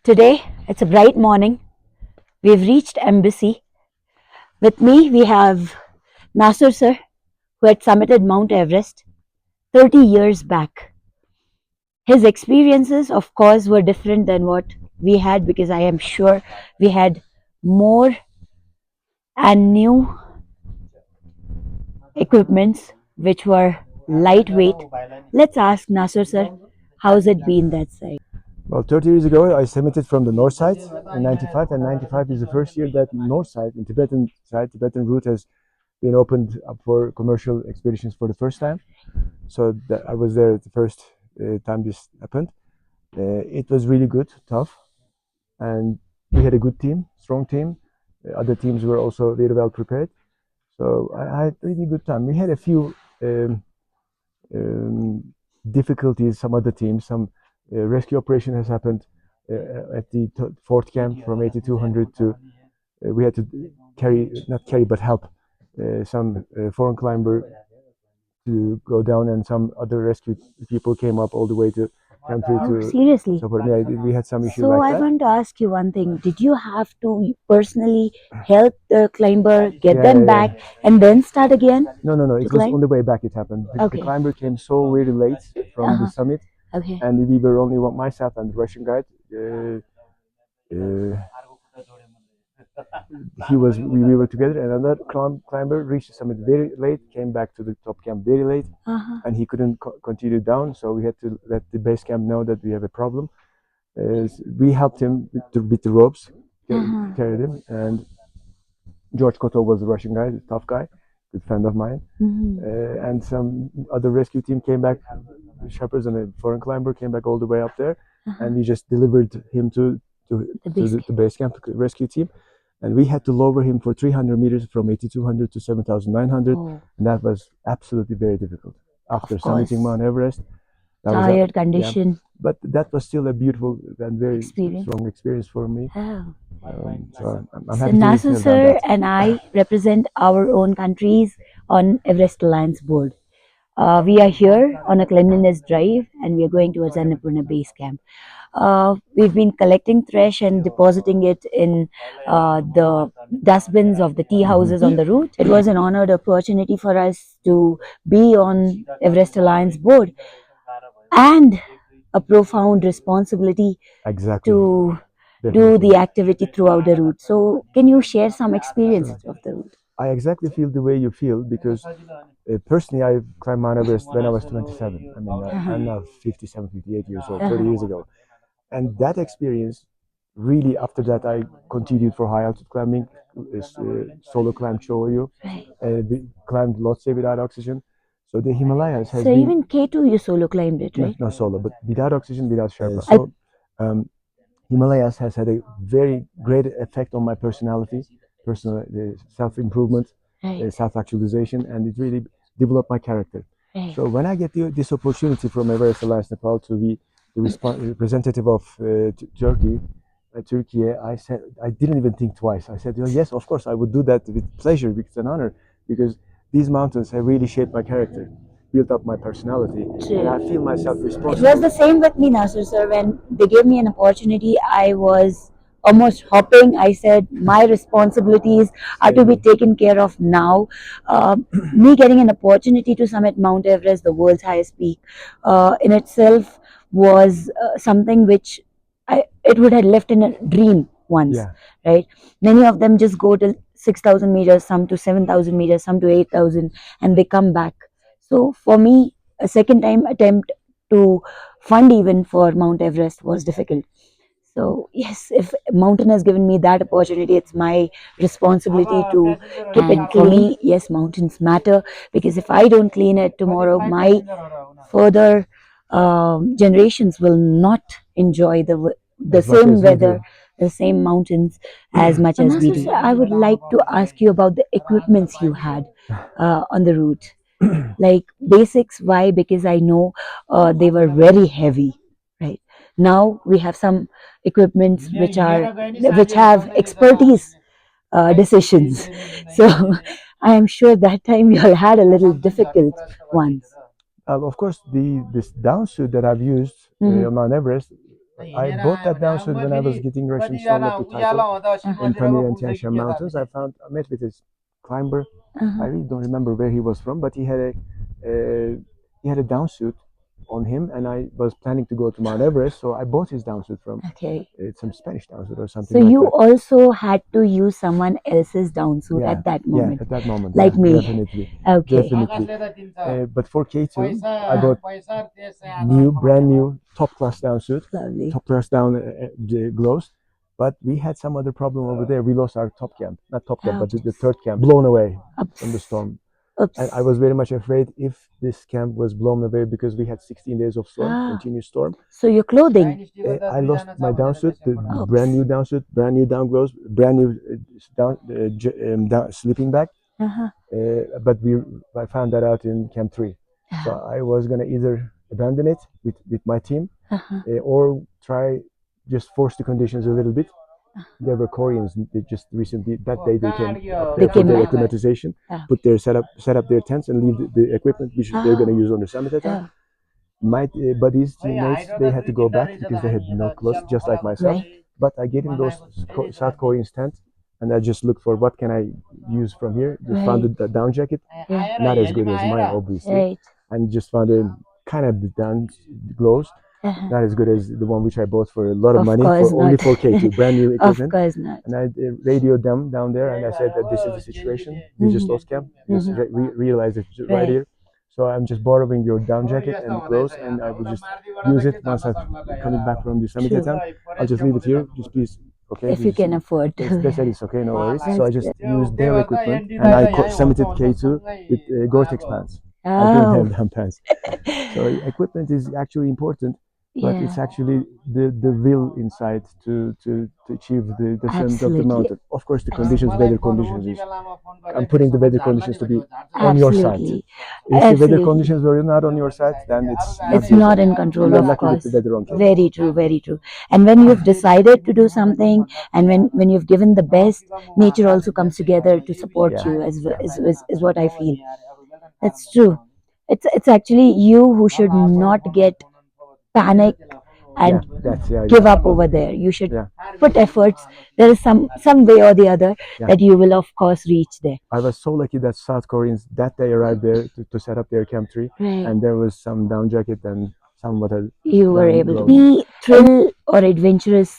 Today, it's a bright morning. We've reached Embassy. With me, we have NASUH Sir, who had summited Mount Everest 30 years back. His experiences, of course, were different than what we had because I am sure we had more and new equipments which were lightweight. Let's ask NASUH Sir, how's it been that side? Well, 30 years ago, I submitted from the north side in 95, and 95 is the first year that north side, in Tibetan side, Tibetan route has been opened up for commercial expeditions for the first time. So I was there the first time this happened. It was really good, tough, and we had a good team, strong team. Other teams were also very well prepared. So I had a really good time. We had a few difficulties, some other teams, some rescue operation has happened at the fourth camp from 8200 to we had to not carry but help some foreign climber to go down, and some other rescue people came up all the way to camp 3 to seriously? support. Yeah, we had some issues So like I that. want to ask you one thing. Did you have to personally help the climber get Yeah, them yeah, back and then start again? No, it was climb? on the way back it happened. The Okay. climber came so very late from the summit, Okay. and we were only myself and the Russian guide. Uh, we were together, and another climber reached the summit very late, came back to the top camp very late, and he couldn't continue down, so we had to let the base camp know that we have a problem. We helped him with the ropes, carried him, and George Koto was the Russian guy, the tough guy, good friend of mine. And some other rescue team came back, shepherds and a foreign climber came back all the way up there, and we just delivered him to the base camp rescue team. And we had to lower him for 300 meters from 8200 to 7900, and that was absolutely very difficult. After summiting Mount Everest, Tired condition. But that was still a beautiful and very Experience. strong experience for me. So I'm So happy to NASUH share Sir about that. and I represent our own countries on Everest Alliance board. We are here on a cleanliness drive and we are going towards Annapurna base camp. We've been collecting trash and depositing it in the dustbins of the tea houses on the route. It was an honored opportunity for us to be on Everest Alliance board, and a profound responsibility to do the activity throughout the route. So can you share some experiences of the route? I exactly feel the way you feel because personally I climbed Mount Everest when I was 27. I mean, I'm now 57, 58 years old, 30 years ago. And that experience, really after that I continued for high altitude climbing, solo climbed Choyu, climbed Lhotse without oxygen. So the Himalayas has So been... even K2 you solo climbed it, right? No solo, but without oxygen, without Sherpa. So Himalayas has had a very great effect on my personality, personal self-improvement, self-actualization, and it really developed my character. So when I get this opportunity from Everest Alliance Nepal to be the representative of Turkey, I said I didn't even think twice. I said, yes, of course, I would do that with pleasure. It's an honor because these mountains have really shaped my character, built up my personality, and I feel myself responsible. It was the same with me, NASUH Sir. When they gave me an opportunity, I was almost hopping. I said, my responsibilities are to be taken care of now. Me getting an opportunity to summit Mount Everest, the world's highest peak, in itself was something which it would have left in a dream once, right? Many of them just go to 6,000 meters, some to 7,000 meters, some to 8,000, and they come back. So for me, a second time attempt to fund even for Mount Everest was difficult. So yes, if mountain has given me that opportunity, it's my responsibility to keep it clean. Yes, mountains matter because if I don't clean it tomorrow, my further generations will not enjoy the same weather, the same mountains as much as we do. I would like to ask you about the equipments you had on the route. Like basics, why? Because I know they were very heavy, right? Now we have some equipments which have expertise decisions. So I am sure that time you all had a little difficult ones. Of course, this down suit that I've used on Mount Everest I bought that down suit when I was getting Russian Storm Leopard title in Pamir and Tian Shan Mountains. I met with this climber. I really don't remember where he was from, but he had a down suit on him, and I was planning to go to Mount Everest, so I bought his down suit from some Spanish down suit or something. So like you that. also had to use someone else's down suit at that moment. Yeah, at that moment, like me. definitely. Okay. Definitely. But for K2, I bought brand new top class down suit, Lovely. top class down gloves. But we had some other problem over there. We lost our top camp, not top camp, but the third camp, blown away from the storm. And I was very much afraid if this camp was blown away because we had 16 days of storm, continuous storm. So your clothing? I lost my down suit, the brand new down suit, brand new down gloves, brand new sleeping bag. But I found that out in Camp 3. So I was going to either abandon it with my team or try just force the conditions a little bit. There were Koreans. They just recently that day they came up there for their acclimatization, set up their tents and leave the equipment which they're going to use on the summit at time. My buddies, teammates, they had to go back because they had no clothes, just like myself. But I gave him those South Koreans tents, and I just looked for what can I use from here. Just found the down jacket, not as good as mine, obviously, and just found a kind of down gloves. Not as good as the one which I bought for a lot of money, only for K2, brand new equipment. Of course not. And I radioed them down there, and I said that this is the situation. We just lost camp. Just realized it right here. So I'm just borrowing your down jacket and clothes, and I will just use it once I'm coming back from the summit attempt. I'll just leave it here. Just please, okay? If you can afford to. They said it's okay, no worries. So I just used their equipment, and I summited K2 with Gore-Tex pants. I didn't have down pants. So equipment is actually important. But it's actually the will inside to achieve the descent of the mountain. Of course, the conditions, weather conditions. I'm putting the weather conditions to be on your side. If the weather conditions were not on your side, then it's not in control, of course. Very true, very true. And when you've decided to do something, and when you've given the best, nature also comes together to support you. Is what I feel. That's true. It's actually you who should not get panic and give up over there. You should put efforts. There is some way or the other that you will of course reach there. I was so lucky that South Koreans that day arrived there to set up their Camp 3, and there was some down jacket and somewhat. You were able to be thrill or adventurous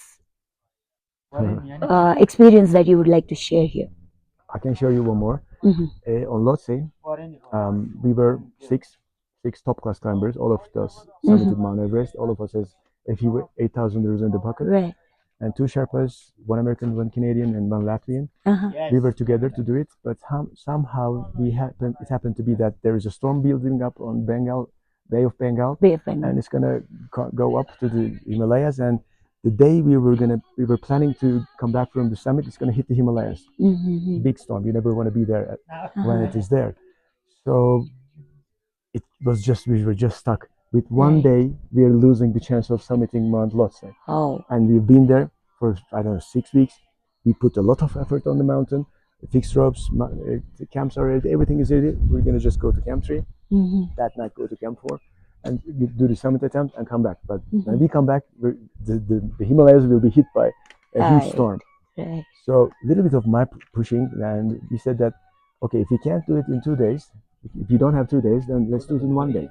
experience that you would like to share here. I can share you one more. On Lhotse, we were six top class climbers. All of us summited Mount Everest. All of us has a few 8,000 euros in the pocket. And 2 Sherpas, 1 American, 1 Canadian, and 1 Latvian. We were together to do it, but somehow it happened to be that there is a storm building up on Bay of Bengal, and it's gonna go up to the Himalayas. And the day we were planning to come back from the summit, it's gonna hit the Himalayas. Big storm. You never want to be there when it is there. So it was just we were just stuck. With one day, we are losing the chance of summiting Mount Lhotse. And we've been there for, I don't know, 6 weeks. We put a lot of effort on the mountain, fixed ropes, the camps are ready, everything is ready. We're going to just go to Camp 3, that night go to Camp 4, and do the summit attempt and come back. But when we come back, the Himalayas will be hit by a huge storm. So a little bit of my pushing, and we said that, okay, if we can't do it in 2 days, if you don't have 2 days, then let's do it in 1 day.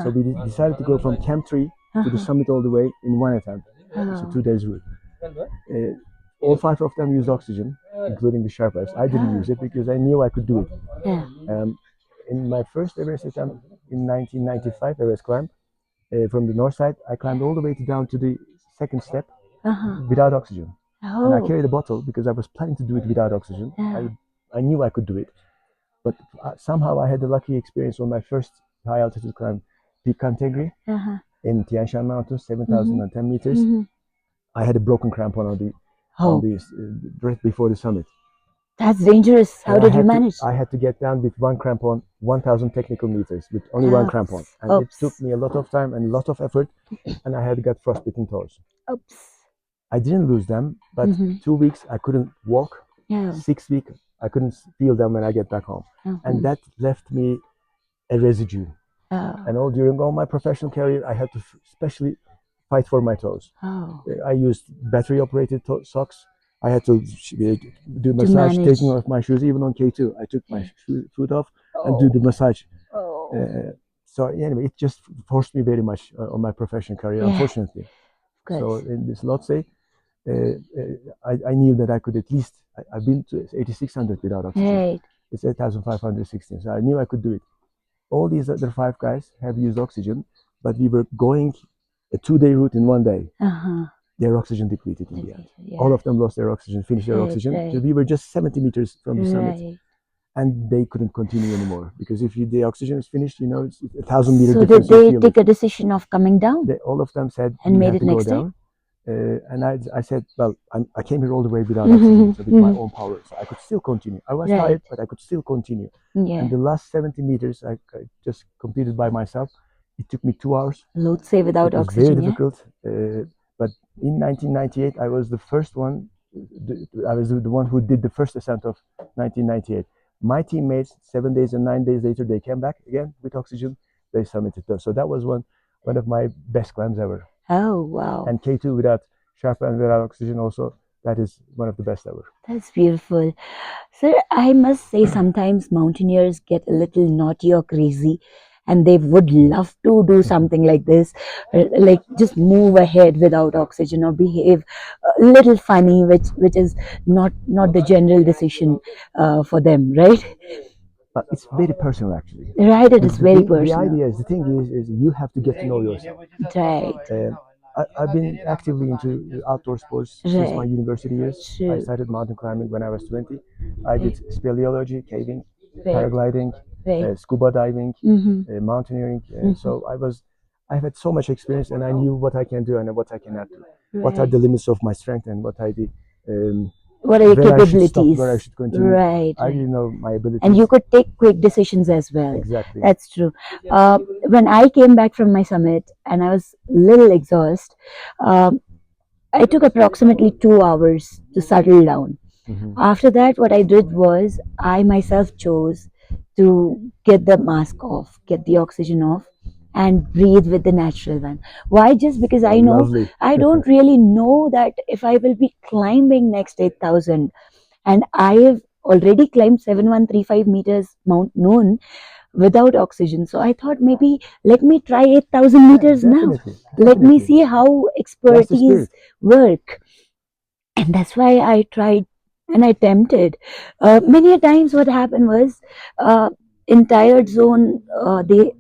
So we decided to go from Camp 3 to the summit all the way in 1 attempt. It's a 2 days route. All 5 of them used oxygen, including the Sherpas. I didn't use it because I knew I could do it. In my first Everest attempt in 1995, Everest climb, from the north side, I climbed all the way down to the second step without oxygen. And I carried a bottle because I was planning to do it without oxygen. I knew I could do it. But somehow I had a lucky experience on my first high altitude climb, Peak Cantegri, in Tian Shan Mountains, 7,010 meters. I had a broken crampon on the right before the summit. That's dangerous. How did you manage? I had to get down with 1 crampon, 1,000 technical meters with only 1 crampon, and it took me a lot of time and a lot of effort, and I had got frostbitten toes. I didn't lose them, but 2 weeks I couldn't walk. 6 weeks I couldn't feel them when I get back home, and that left me a residue. And during all my professional career, I had to especially fight for my toes. Oh. I used battery-operated socks. I had to do massage, taking off my shoes. Even on K2, I took my foot off and do the massage. Oh. So anyway, it just forced me very much on my professional career, unfortunately. So in this Lhotse, I knew that I could at least. I've been to 8600 without oxygen. Right. It's 8516. So I knew I could do it. All these other 5 guys have used oxygen, but we were going a 2-day route in 1 day. Their oxygen depleted in the end. All of them lost their oxygen, finished their oxygen. So we were just 70 meters from the summit. And they couldn't continue anymore because if the oxygen is finished, it's 1,000-meter difference. So did they take a decision of coming down? All of them said and made it next day. And I said, well, I came here all the way without oxygen, so with my own power, so I could still continue. I was tired, but I could still continue. And the last 70 meters I just completed by myself. It took me 2 hours. Lhotse without oxygen. Very difficult. But in 1998, I was the first one. I was the one who did the first ascent of 1998. My teammates, 7 days and 9 days later, they came back again with oxygen. They summited them. So that was one of my best climbs ever. Oh, wow. And K2 without Sherpa and without oxygen also, that is one of the best ever. That's beautiful. Sir, I must say sometimes mountaineers get a little naughty or crazy and they would love to do something like this, like just move ahead without oxygen or behave a little funny, which is not the general decision for them, right? But it's very personal, actually. Right, it is very personal. The idea is, the thing is you have to get to know yourself. Right. I've been actively into outdoor sports since my university years. I started mountain climbing when I was 20. I did speleology, caving, paragliding, scuba diving, mountaineering. So I've had so much experience, and I knew what I can do and what I cannot do. What are the limits of my strength and what are the what are your capabilities? Where I should continue. Right. I didn't know my abilities. And you could take quick decisions as well. Exactly. That's true. When I came back from my summit and I was a little exhausted, I took approximately 2 hours to settle down. After that, what I did was I myself chose to get the mask off, get the oxygen off, and breathe with the natural one. Why? Just because I know I don't really know that if I will be climbing next 8,000, and I have already climbed 7,135 meters Mount Noon without oxygen. So I thought maybe let me try 8,000 meters now. Let me see how expertise work. And that's why I tried and I attempted. Many a times what happened was in tired zone, they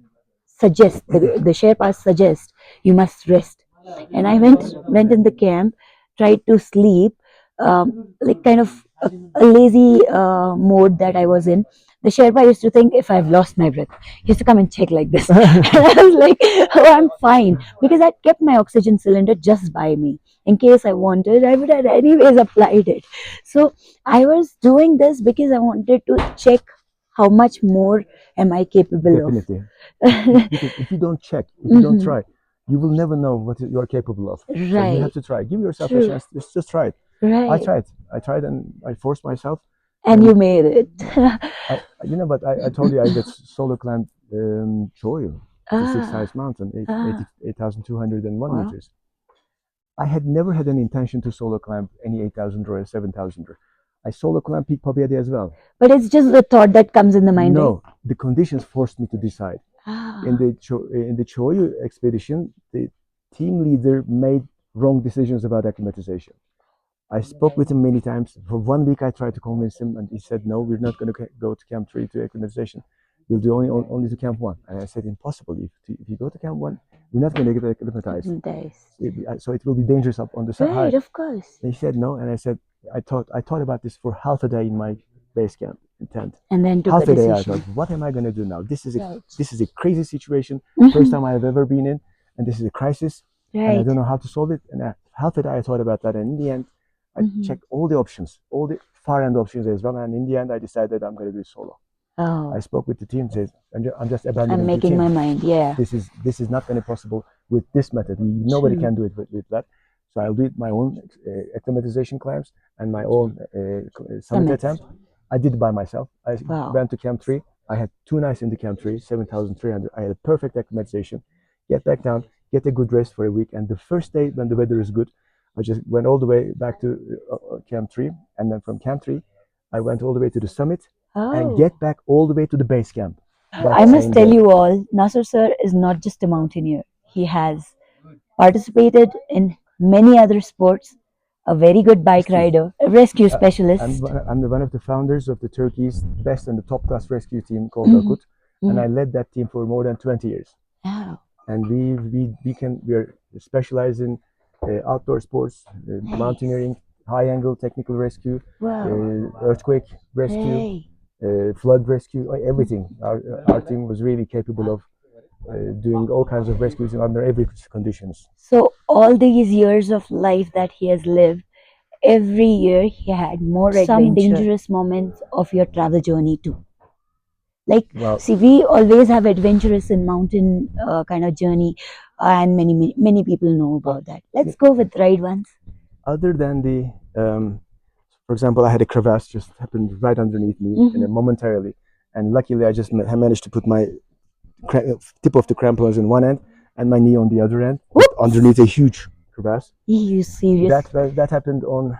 suggest, the Sherpas suggest you must rest. And I went in the camp, tried to sleep, like kind of a lazy mode that I was in. The Sherpa used to think if I've lost my breath, he used to come and check like this. And I was like, oh, I'm fine. Because I kept my oxygen cylinder just by me. In case I wanted, I would have anyways applied it. So I was doing this because I wanted to check how much more am I capable of. Because if you don't check, if you don't try, you will never know what you are capable of. Right. So you have to try. Give yourself a chance. Just try it. Right. I tried and I forced myself. And you made it. But I told you I did solo climb Choyu, the sixth highest mountain, 8,201 meters. I had never had an intention to solo climb any 8,000 or 7,000. I solo climbed Peak Papiadi as well. But it's just the thought that comes in the mind. No, the conditions forced me to decide. In the Choyu expedition, the team leader made wrong decisions about acclimatization. I spoke with him many times. For 1 week, I tried to convince him, and he said, "No, we're not going to go to Camp 3 to acclimatization. We'll do only to Camp 1." And I said, "Impossible. If you go to Camp 1, we're not going to get acclimatized. So it will be dangerous up on the side." Right, of course. And he said no, and I said, I thought about this for half a day in my base camp in tent. And then took half a day, decision. I thought, what am I going to do now? This is a crazy situation. First time I've ever been in, and this is a crisis, and I don't know how to solve it. And half a day I thought about that, and in the end, I checked all the options, all the far end options as well. And in the end, I decided I'm going to do it solo. I spoke with the team. Says I'm just abandoning. I'm making my mind. Yeah. This is not going to be possible with this method. Nobody can do it with that. So I'll do it my own acclimatization climbs and my own summit attempt. I did it by myself. I went to Camp 3. I had 2 nights in the Camp 3, 7,300. I had a perfect acclimatization. Get back down, get a good rest for a week. And the first day when the weather is good, I just went all the way back to Camp 3, and then from Camp 3, I went all the way to the summit and get back all the way to the base camp. I must tell you all, NASUH Sir is not just a mountaineer. He has participated in many other sports, a very good bike rider, a rescue specialist. I'm one of the founders of the Turkey's best and the top class rescue team called Akut, and I led that team for more than 20 years. Wow. And we are specialized in outdoor sports, mountaineering, high angle technical rescue, earthquake rescue, flood rescue, everything. Our team was really capable of doing all kinds of rescues under every conditions. So all these years of life that he has lived, every year he had more some dangerous moments of your travel journey too. Like, see, we always have adventurous and mountain kind of journey, and many people know about that. Let's go with ride ones. Other than the, for example, I had a crevasse just happened right underneath me momentarily, and luckily I just managed to put my tip of the crampons in one end and my knee on the other end, underneath a huge crevasse. You serious? That happened on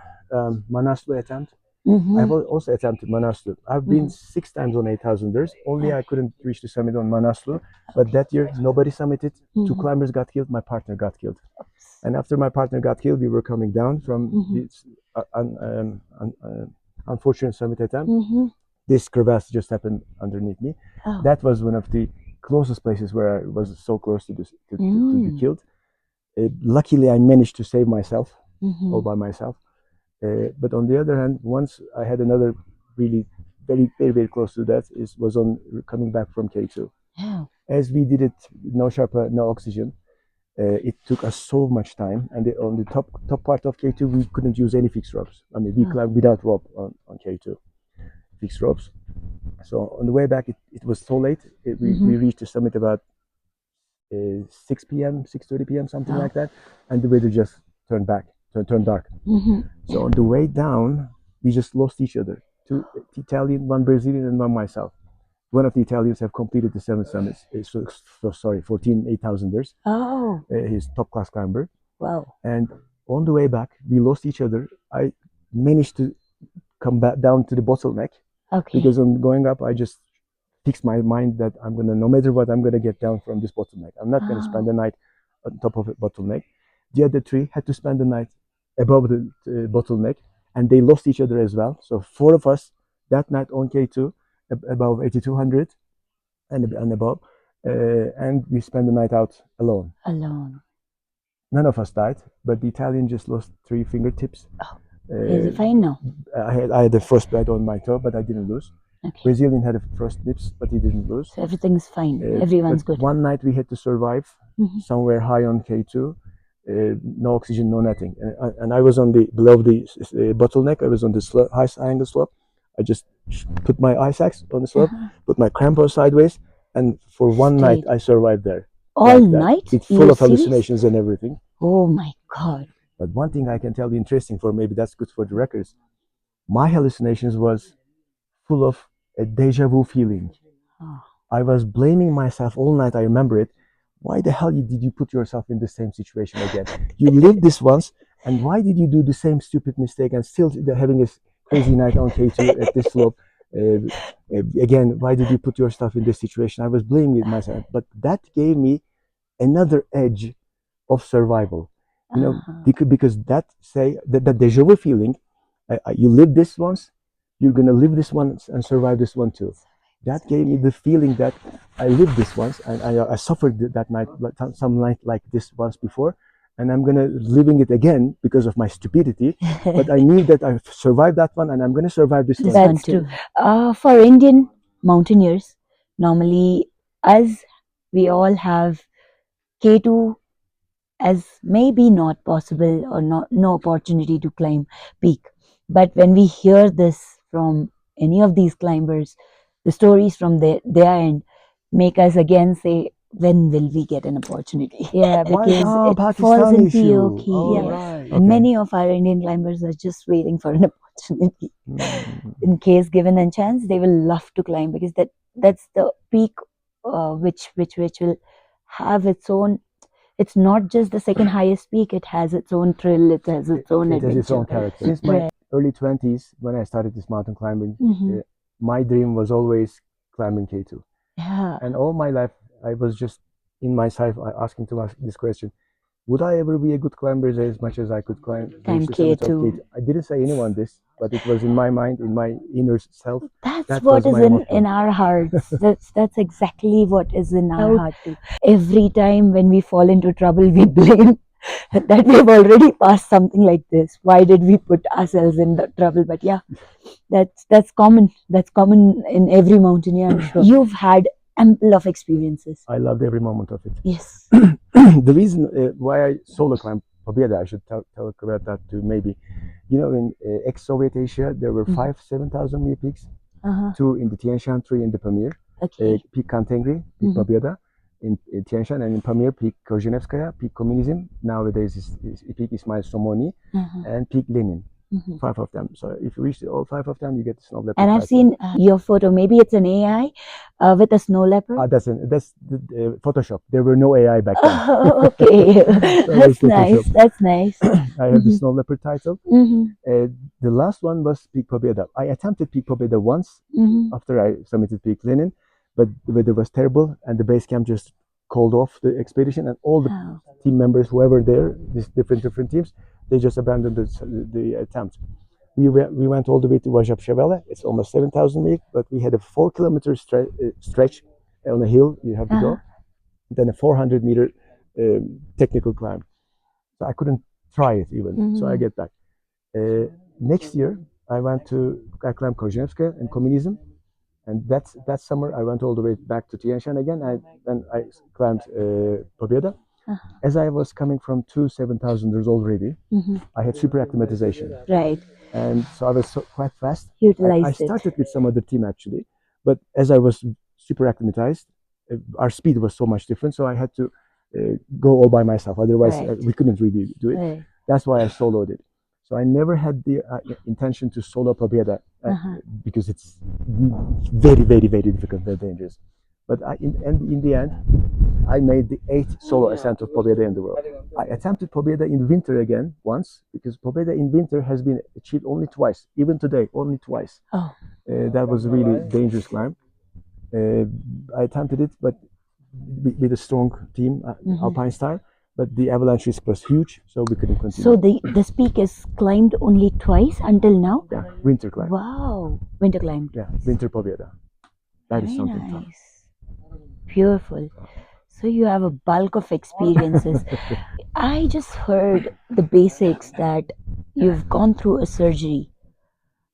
Manaslu attempt. I've also attempted Manaslu. I've been 6 times on 8,000ers. Only I couldn't reach the summit on Manaslu. But that year, nobody summited. 2 climbers got killed. My partner got killed. And after my partner got killed, we were coming down from this unfortunate summit attempt. This crevasse just happened underneath me. That was one of the closest places where I was so close to be killed. Luckily, I managed to save myself all by myself. But on the other hand, once I had another really very close to that was on coming back from K2. As we did it, no Sherpa, no oxygen. It took us so much time, and on the top part of K2, we couldn't use any fixed ropes. I mean, we climbed without rope on K2, fixed ropes. So on the way back, it was so late. We reached the summit about 6 p.m., 6:30 p.m., something like that, and the weather just turned dark. So on the way down, we just lost each other. 2 Italian, 1 Brazilian, and 1 myself. One of the Italians have completed the 7 summits. 14 8,000ers. He's top class climber. Wow. And on the way back, we lost each other. I managed to come back down to the bottleneck. Because on going up, I just fixed my mind that no matter what, I'm gonna get down from this bottleneck. I'm not gonna spend the night on top of a bottleneck. The other 3 had to spend the night above the bottleneck, and they lost each other as well. So 4 of us that night on K2, above 8,200 and above, and we spent the night out alone. None of us died, but the Italian just lost 3 fingertips. Is it fine now? I had a frostbite on my toe, but I didn't lose. Brazilian had a frost nips, but he didn't lose. So everything's fine. Everyone's good. One night we had to survive somewhere high on K2. No oxygen, no nothing, and I was on below the bottleneck. I was on the high angle slope. I just put my ice axe on the slope, put my crampons sideways, and for one night I survived there. All night? It's full of hallucinations and everything. Oh my God. But one thing I can tell you interesting, for maybe that's good for the records. My hallucinations was full of a deja vu feeling. I was blaming myself all night. I remember it. Why the hell did you put yourself in the same situation again? You lived this once, and why did you do the same stupid mistake and still having a crazy night on K2 at this slope? Again, why did you put yourself in this situation? I was blaming myself, but that gave me another edge of survival. You know, because that deja vu feeling, you lived this once, you're gonna live this once and survive this one too. That gave me the feeling that I lived this once, and I suffered that night, some night like this once before, and I'm gonna living it again because of my stupidity. But I knew that I survived that one, and I'm gonna survive this one. That's true. For Indian mountaineers, normally, as we all have K2 as maybe not possible or no opportunity to climb peak, but when we hear this from any of these climbers, the stories from their end make us again say, when will we get an opportunity? Yeah, because it falls into your key. Many of our Indian climbers are just waiting for an opportunity. In case given a chance, they will love to climb, because that's the peak which will have its own it's not just the second highest peak, it has its own thrill, it has its own It has its own adventure. character. Since my early 20s, when I started this mountain climbing, my dream was always climbing K2. Yeah. And all my life, I was just in myself asking to myself this question: would I ever be a good climber as much as I could climb reach the summit of K2? I didn't say anyone this, but it was in my mind, in my inner self. That's what is in our hearts. That's exactly what is in our heart too. Every time when we fall into trouble, we blame that we've already passed something like this. Why did we put ourselves in the trouble? But yeah, that's common. That's common in every mountaineer, I'm sure. You've had ample of experiences. I loved every moment of it. Yes. The reason why I solo climbed Pobeda, I should talk about that too. Maybe, you know, in ex-Soviet Asia, there were 7,000 meter peaks. Two in the Tian Shan, three in the Pamir. Peak Kantengri, Peak Pobeda in Tian Shan, and in Pamir, Peak Kozhenevskaya, Peak Communism. Nowadays is Peak Ismail Somoni, and Peak Lenin. 5 of them. So if you reach all 5 of them, you get the snow leopard. And I've seen your photo. Maybe it's an AI with a snow leopard. That's the Photoshop. There were no AI back then. Oh, okay, that's nice. That's nice. I have the snow leopard title. The last one was Peak Pobeda. I attempted Peak Pobeda once after I submitted Peak Lenin, but the weather was terrible, and the base camp just called off the expedition, and all the team members, whoever there, these different teams, they just abandoned the attempt. We went all the way to Wajapshevele. It's almost 7,000 meters, but we had a 4-kilometer stretch on a hill you have to go, then a 400-meter technical climb. So I couldn't try it even, so I get back. Next year, I climbed Kozhenevskaya and Communism, and that summer I went all the way back to Tian Shan again, and I climbed Pobeda. As I was coming from 7,000ers already, I had super acclimatization. Right. And so I was quite fast. Utilized I started with some other team actually, but as I was super acclimatized, our speed was so much different, so I had to go all by myself. Otherwise, we couldn't really do it. That's why I soloed it. So I never had the intention to solo Pobeda because it's very, very, very difficult, very dangerous. But in the end, I made the 8th solo ascent of Pobeda in the world. I attempted Pobeda in winter again once, because Pobeda in winter has been achieved only twice. Even today, only twice. That was a really dangerous climb. I attempted it, but with a strong team, Alpine style. But the avalanche risk was huge, so we couldn't continue. So this peak is climbed only twice until now? Yeah, winter climb. Wow, winter climb. Yeah, winter Pobeda. That is something nice. Tough. Beautiful. So you have a bulk of experiences. I just heard the basics that you've gone through a surgery.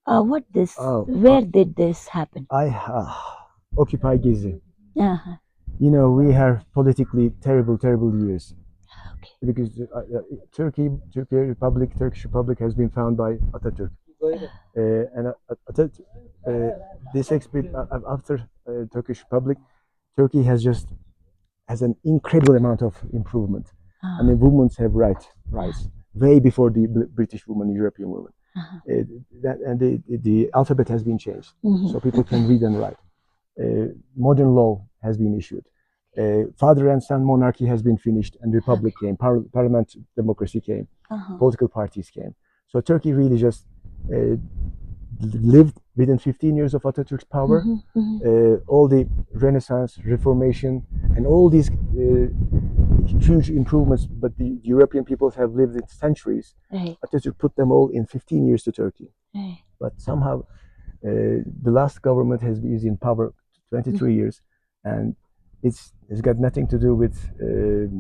Where did this happen? I Occupy Gezi. You know, we have politically terrible years. Because Turkish Republic has been founded by Atatürk. And this after Turkish Republic, Turkey has an incredible amount of improvement. I mean, women have rights way before the British women, European women. The alphabet has been changed, so people can read and write. Modern law has been issued. Father and son monarchy has been finished, and republic came. Parliament democracy came. Political parties came. So Turkey really just lived within 15 years of Atatürk's power. All the Renaissance, Reformation, and all these huge improvements, but the European peoples have lived in centuries. Atatürk put them all in 15 years to Turkey. But somehow the last government is in power 23 years, and it's got nothing to do with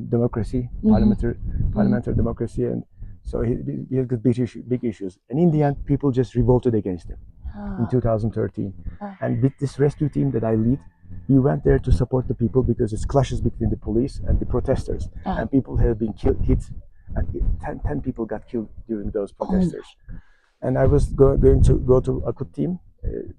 democracy, parliamentary democracy, and so he has got big issues. And in the end, people just revolted against him in 2013. And with this rescue team that I lead, we went there to support the people, because it's clashes between the police and the protesters, and people have been hit, and 10 people got killed during those protesters. And I was going to go to Akut team,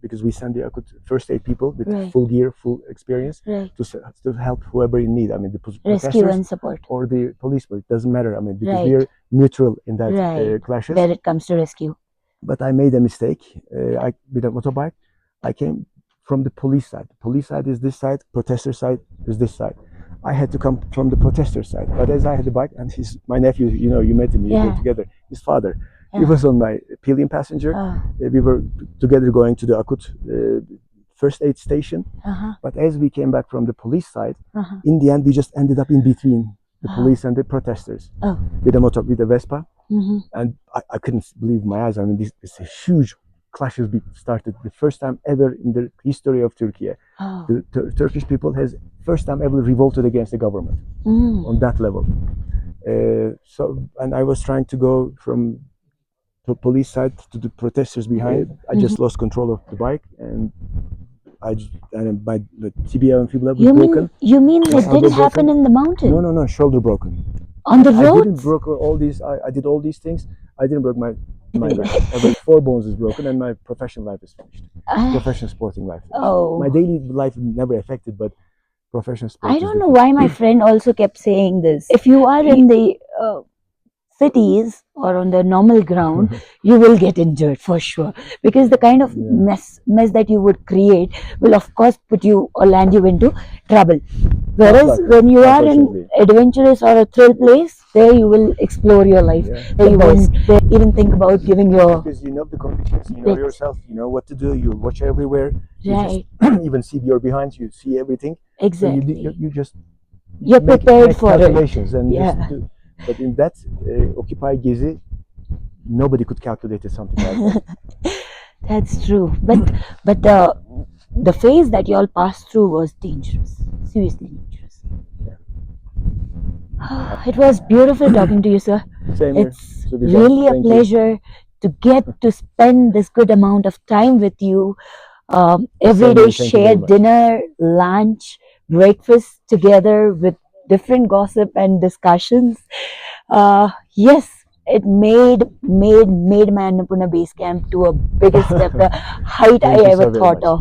because we send the Akut first aid people with full gear, full experience, to help whoever in need. I mean, the rescue and support, or the police, but it doesn't matter. I mean, because we are neutral in that clashes. Where it comes to rescue. But I made a mistake. With a motorbike, I came from the police side. The police side is this side, protester side is this side. I had to come from the protester side. But as I had the bike, and my nephew, you met him, we were together. His father, he was on my pillion passenger. We were together going to the Akut first aid station. But as we came back from the police side, in the end, we just ended up in between the police and the protesters with a Vespa. And I couldn't believe my eyes. I mean, this huge clashes started the first time ever in the history of Turkey. The Turkish people has first time ever revolted against the government on that level. And I was trying to go from the police side to the protesters behind. I just lost control of the bike, and my tibia and fibula was broken. You mean it didn't happen in the mountain? No, shoulder broken. On the road? I didn't broke all these. I did all these things. I didn't break my leg. 4 bones is broken, and my professional life is finished. Professional sporting life. My daily life never affected, but professional sport. I don't know why my friend also kept saying this. If you are in the cities or on the normal ground, you will get injured for sure, because the kind of mess that you would create will of course put you or land you into trouble. Whereas when you are in adventurous or a thrill place, there you will explore your life. There you won't even think about giving your, because you know the conditions, you know yourself, you know what to do, you watch everywhere. Right. You just even see your behind, you see everything. Exactly. So you're prepared for calculations it. And just do. But in that Occupy Gezi, nobody could calculate something like that. That's true. But the phase that you all passed through was dangerous. Seriously dangerous. It was beautiful talking to you, sir. Same here. It's really a pleasure to get to spend this good amount of time with you. Every day share dinner, lunch, breakfast together with different gossip and discussions. Yes, it made my Annapurna base camp to a bigger step, the height I ever thought of.